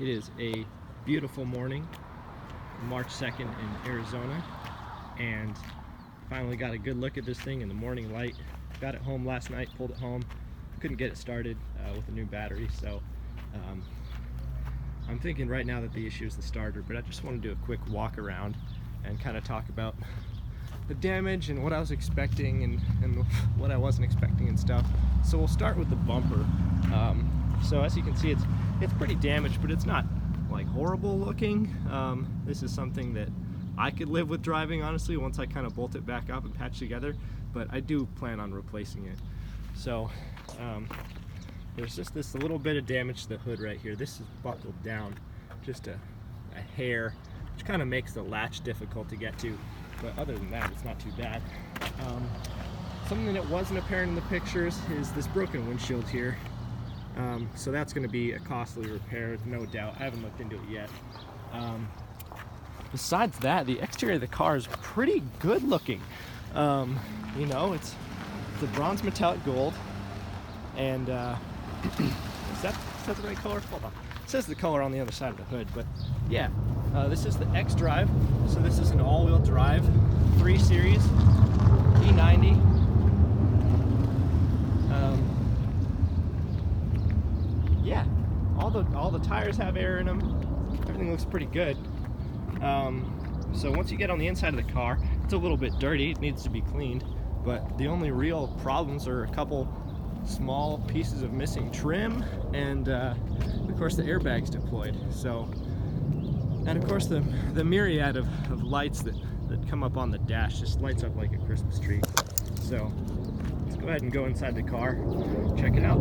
It is a beautiful morning, March 2nd in Arizona, and finally got a good look at this thing in the morning light. Got it home last night, pulled it home, couldn't get it started with a new battery, so I'm thinking right now that the issue is the starter, but I just want to do a quick walk around and kind of talk about the damage and what I was expecting and what I wasn't expecting and stuff. So we'll start with the bumper. So as you can see, it's pretty damaged, but it's not like horrible looking. This is something that I could live with driving, honestly, once I kind of bolt it back up and patch together, but I do plan on replacing it. So there's just this little bit of damage to the hood right here. This is buckled down just a hair, which kind of makes the latch difficult to get to, but other than that, it's not too bad. Something that wasn't apparent in the pictures is this broken windshield here. So that's going to be a costly repair, no doubt. I haven't looked into it yet. Besides that, the exterior of the car is pretty good looking. You know, it's a bronze metallic gold, and is that the right color? Hold on. It says the color on the other side of the hood, but yeah, this is the X Drive. So this is an all-wheel drive 3 Series E90. Yeah, all the tires have air in them. Everything looks pretty good. So once you get on the inside of the car, it's a little bit dirty. It needs to be cleaned. But the only real problems are a couple small pieces of missing trim, and of course the airbag's deployed. So, and of course the myriad of lights that come up on the dash just lights up like a Christmas tree. So let's go ahead and go inside the car, check it out.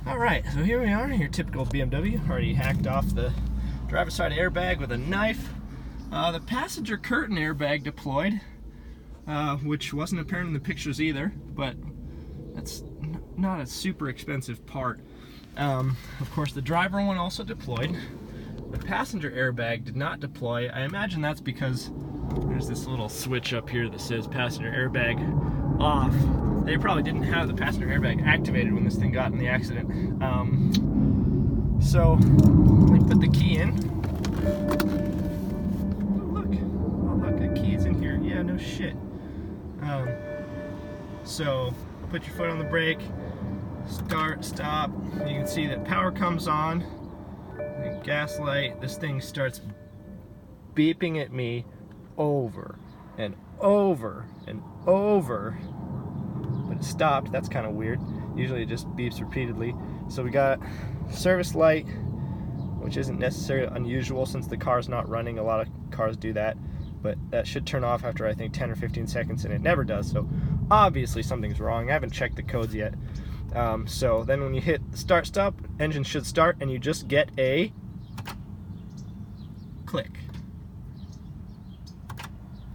Alright, so here we are, your typical BMW. Already hacked off the driver's side airbag with a knife. The passenger curtain airbag deployed, which wasn't apparent in the pictures either, but that's not a super expensive part. Of course, the driver one also deployed. The passenger airbag did not deploy. I imagine that's because there's this little switch up here that says passenger airbag off. They probably didn't have the passenger airbag activated when this thing got in the accident. So let me put the key in. Oh look, the key's in here. Yeah, no shit. So put your foot on the brake, start, stop. You can see that power comes on, and gas light. This thing starts beeping at me over and over and over. But it stopped. That's kind of weird. Usually it just beeps repeatedly. So we got service light, which isn't necessarily unusual since the car's not running. A lot of cars do that, but that should turn off after I think 10 or 15 seconds, and it never does. So obviously something's wrong. I haven't checked the codes yet. So then when you hit start stop, engine should start, and you just get a click,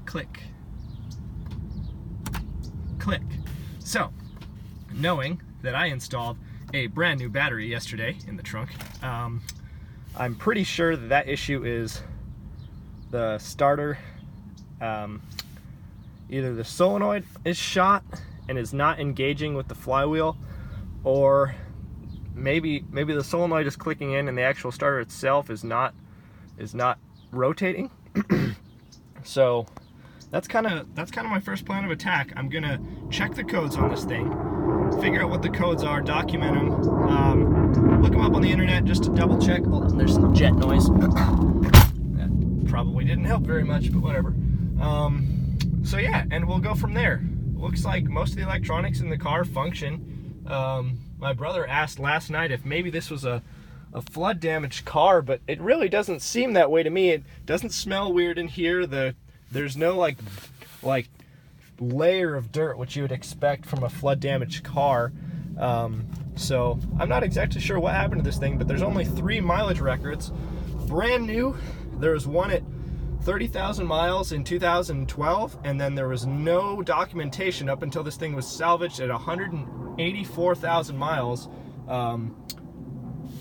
click, click. So, knowing that I installed a brand new battery yesterday in the trunk, I'm pretty sure that issue is the starter. Either the solenoid is shot and is not engaging with the flywheel, or maybe the solenoid is clicking in and the actual starter itself is not rotating. So that's kind of my first plan of attack. I'm gonna check the codes on this thing, figure out what the codes are, document them, look them up on the internet just to double check. Hold on, there's some jet noise. That probably didn't help very much, but whatever. So yeah, and we'll go from there. Looks like most of the electronics in the car function. My brother asked last night if maybe this was a flood damaged car, but it really doesn't seem that way to me. It doesn't smell weird in here. There's no like layer of dirt which you would expect from a flood damaged car. So I'm not exactly sure what happened to this thing, but there's only 3 mileage records, brand new. There was one at 30,000 miles in 2012, and then there was no documentation up until this thing was salvaged at 184,000 miles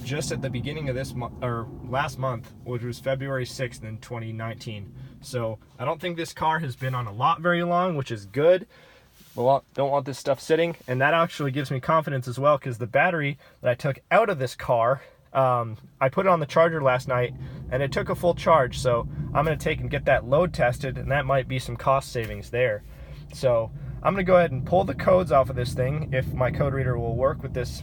just at the beginning of this month, or last month, which was February 6th in 2019. So I don't think this car has been on a lot very long, which is good. don't want this stuff sitting. And that actually gives me confidence as well, because the battery that I took out of this car, I put it on the charger last night and it took a full charge. So I'm going to take and get that load tested, and that might be some cost savings there. So I'm going to go ahead and pull the codes off of this thing, if my code reader will work with this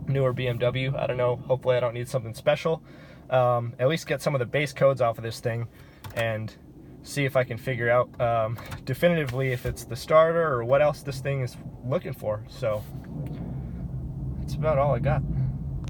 newer BMW. I don't know, hopefully I don't need something special. At least get some of the base codes off of this thing and see if I can figure out definitively if it's the starter or what else this thing is looking for. So that's about all I got.